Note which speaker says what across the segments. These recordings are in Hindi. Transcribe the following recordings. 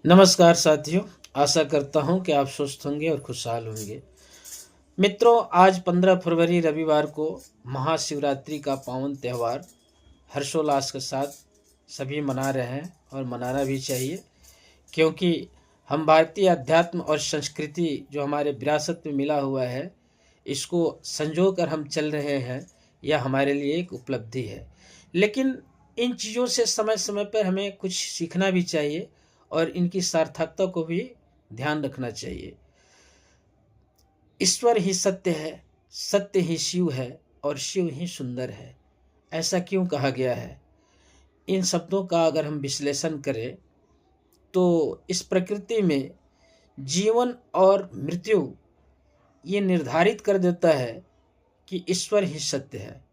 Speaker 1: नमस्कार साथियों। आशा करता हूं कि आप स्वस्थ होंगे और खुशहाल होंगे। मित्रों, आज 15 फरवरी रविवार को महाशिवरात्रि का पावन त्यौहार हर्षोल्लास के साथ सभी मना रहे हैं और मनाना भी चाहिए, क्योंकि हम भारतीय अध्यात्म और संस्कृति जो हमारे विरासत में मिला हुआ है, इसको संजो कर हम चल रहे हैं। यह हमारे लिए एक उपलब्धि है। लेकिन इन चीज़ों से समय समय पर हमें कुछ सीखना भी चाहिए और इनकी सार्थकता को भी ध्यान रखना चाहिए। ईश्वर ही सत्य है, सत्य ही शिव है और शिव ही सुंदर है। ऐसा क्यों कहा गया है? इन शब्दों का अगर हम विश्लेषण करें तो इस प्रकृति में जीवन और मृत्यु ये निर्धारित कर देता है कि ईश्वर ही सत्य है,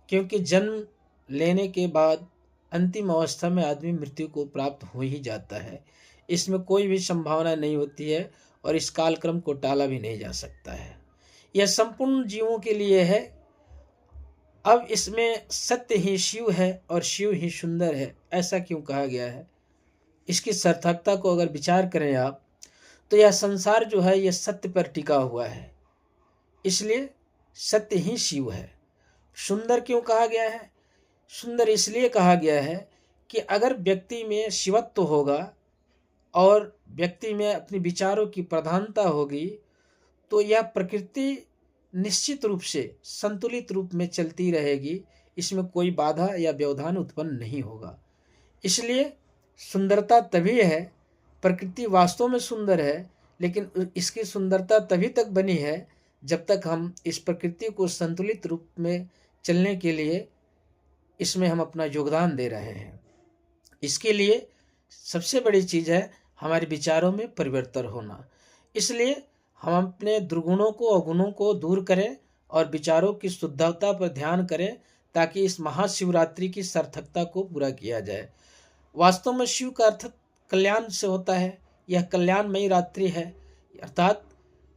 Speaker 1: क्योंकि जन्म लेने के बाद अंतिम अवस्था में आदमी मृत्यु को प्राप्त हो ही जाता है। इसमें कोई भी संभावना नहीं होती है और इस कालक्रम को टाला भी नहीं जा सकता है। यह संपूर्ण जीवों के लिए है। अब इसमें सत्य ही शिव है और शिव ही सुंदर है, ऐसा क्यों कहा गया है? इसकी सार्थकता को अगर विचार करें आप, तो यह संसार जो है यह सत्य पर टिका हुआ है, इसलिए सत्य ही शिव है। सुंदर क्यों कहा गया है? सुंदर इसलिए कहा गया है कि अगर व्यक्ति में शिवत्व होगा और व्यक्ति में अपने विचारों की प्रधानता होगी, तो यह प्रकृति निश्चित रूप से संतुलित रूप में चलती रहेगी। इसमें कोई बाधा या व्यवधान उत्पन्न नहीं होगा। इसलिए सुंदरता तभी है, प्रकृति वास्तव में सुंदर है, लेकिन इसकी सुंदरता तभी तक बनी है जब तक हम इस प्रकृति को संतुलित रूप में चलने के लिए इसमें हम अपना योगदान दे रहे हैं। इसके लिए सबसे बड़ी चीज़ है हमारे विचारों में परिवर्तन होना। इसलिए हम अपने दुर्गुणों को अवगुणों को दूर करें और विचारों की शुद्धता पर ध्यान करें, ताकि इस महाशिवरात्रि की सार्थकता को पूरा किया जाए। वास्तव में शिव का अर्थ कल्याण से होता है। यह कल्याणमयी रात्रि है, अर्थात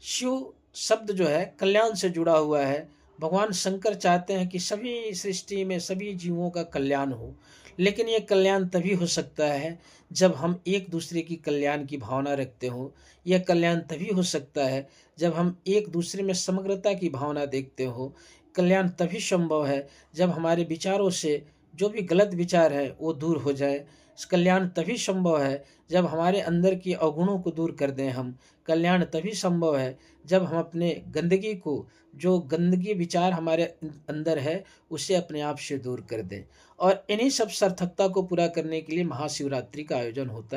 Speaker 1: शिव शब्द जो है कल्याण से जुड़ा हुआ है। भगवान शंकर चाहते हैं कि सभी सृष्टि में सभी जीवों का कल्याण हो, लेकिन यह कल्याण तभी हो सकता है जब हम एक दूसरे की कल्याण की भावना रखते हो। यह कल्याण तभी हो सकता है जब हम एक दूसरे में समग्रता की भावना देखते हो। कल्याण तभी संभव है जब हमारे विचारों से जो भी गलत विचार है वो दूर हो जाए। कल्याण तभी संभव है जब हमारे अंदर की अवगुणों को दूर कर दें हम। कल्याण तभी संभव है जब हम अपने गंदगी को, जो गंदगी विचार हमारे अंदर है, उसे अपने आप से दूर कर दें। और इन्हीं सब सार्थकता को पूरा करने के लिए महाशिवरात्रि का आयोजन होता है।